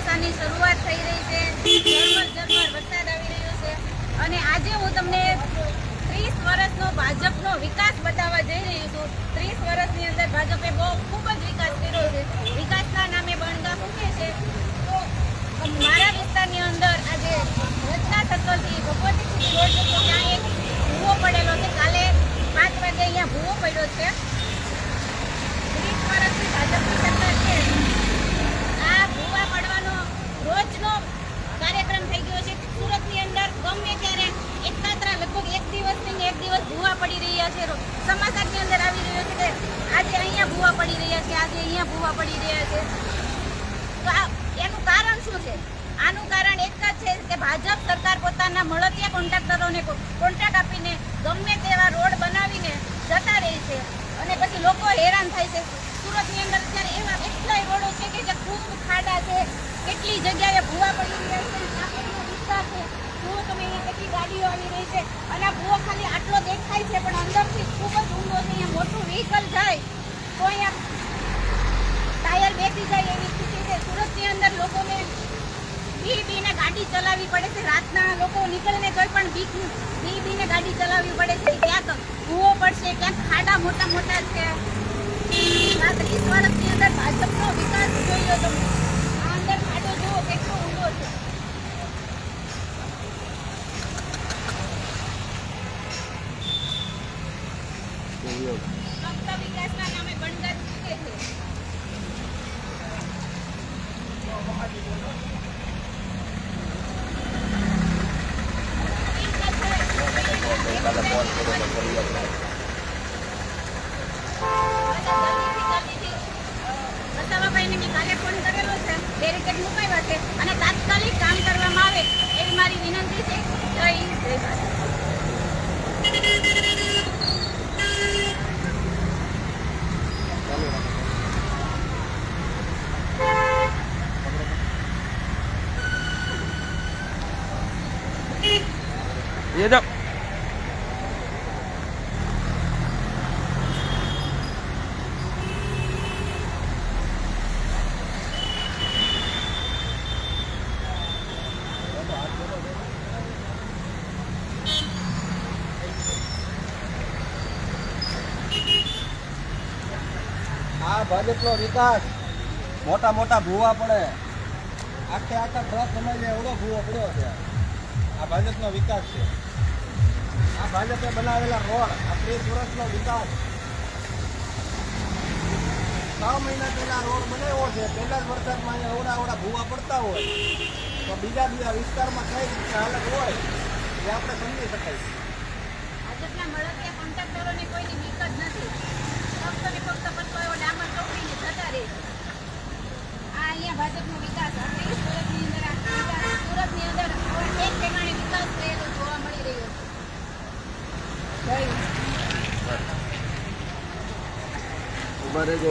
ચોમાસાની શરૂઆત થઈ રહી છે, ઝરમર વરસાદ આવી રહ્યો છે અને આજે હું તમને 30 વર્ષનો ભાજપનો વિકાસ બતાવવા જઈ રહી છું. 30 વર્ષની અંદર ભાજપે ખૂબ જ વિકાસ કર્યો છે. વિકાસના નામે બણગા મૂકે છે. તો મારા વિસ્તારની અંદર આજે રચના સર્કલથી ભગવતી સુધી રોડ તો ત્યાં એક ભૂવો પડેલો છે. કાલે 5 વાગે અહીંયા ભૂવો પડ્યો છે. 30 વર્ષથી ભાજપની સરકાર છે. આ ભૂવા પડવાનો રોજનો કાર્યક્રમ થઈ ગયો છે. સુરતની અંદર ગમે ત્યારે એકતાત્રા લગભગ એક દિવસ ભૂવા પડી રહ્યા છે. સમાચારની અંદર આવી રહ્યો છે કે આજે અહીંયા ભૂવા પડી રહ્યા છે, આજે અહીંયા ભૂવા પડી રહ્યા છે. તો એનું કારણ શું છે? આનું કારણ એક જ છે કે ભાજપ સરકાર પોતાના મળતિયા કોન્ટ્રાક્ટરોને કોન્ટ્રાક્ટ આપીને ગમે તેવા રોડ બનાવીને જતા રહે છે અને પછી લોકો હેરાન થાય છે. સુરતની અંદર અત્યારે એવા એટલાય રોડો છે કે જે ખૂબ ખાડા છે, કેટલી જગ્યાએ ભૂવા પડી રહ્યા છે. ટ્રાફિકનો વિસ્તાર છે. જુઓ તમે અહીંયા કેટલી ગાડીઓ આવી રહી છે અને આ ભૂવો ખાલી આટલો દેખાય છે પણ અંદરથી ખૂબ જ ઊંડો છે. અહીંયા મોટું વ્હીકલ જાય તો અહીંયા ટાયર બેસી જાય એવી સ્થિતિ છે. સુરતની અંદર લોકોને બીને ગાડી ચલાવવી પડે છે. રાતના લોકો નીકળીને કોઈ પણ બીને ગાડી ચલાવવી પડે છે. ક્યાંક ભૂવો પડશે, ક્યાંક ખાડા મોટા મોટા છે. આ 30 વર્ષની અંદર ભાજપનો વિકાસ જોયો તમે. આ અંદર ખાડો જુઓ કેટલો ઊંડો છે. ફક્ત વિકાસના નામે બણગા મૂકે છે. કાલે ફોન કરેલો છે, બેરિકેડ મુકાવ્યા છે અને તાત્કાલિક કામ કરવામાં આવે એવી મારી વિનંતી છે. જય હિન્દ, જય ભારત. ये जाओ આ ભાજપનો વિકાસ મોટા મોટા ભૂવા પડે, આખા ટ્રક સમય એવડો ભૂવો પડ્યો છે. આ ભાજપનો વિકાસ છે. આ ભાજપે બનાવેલા રોડ, આ 30 વર્ષનો વિકાસ. 6 મહિના પહેલા રોડ બનાવ્યો છે. પહેલા જ વરસાદમાં અહીંયા એવડા ભૂવા પડતા હોય તો બીજા વિસ્તારમાં કઈ રીતના હાલત હોય એ આપણે સમજી શકાય. ભાજપના મળતિયા કોન્ટ્રાક્ટરોને કોઈની બીક જ નથી. ફક્ત ને ફક્ત પત્તો એવો ડામર ચોકડીને જતા રહે છે. આ અહીંયા ભાજપનો વિકાસ 30 વર્ષની અંદર સુરતની અંદર એક ઠેકાણે વિકાસ થયેલો જોવા મળી રહ્યો છે. જય હિન્દ. उबर है जो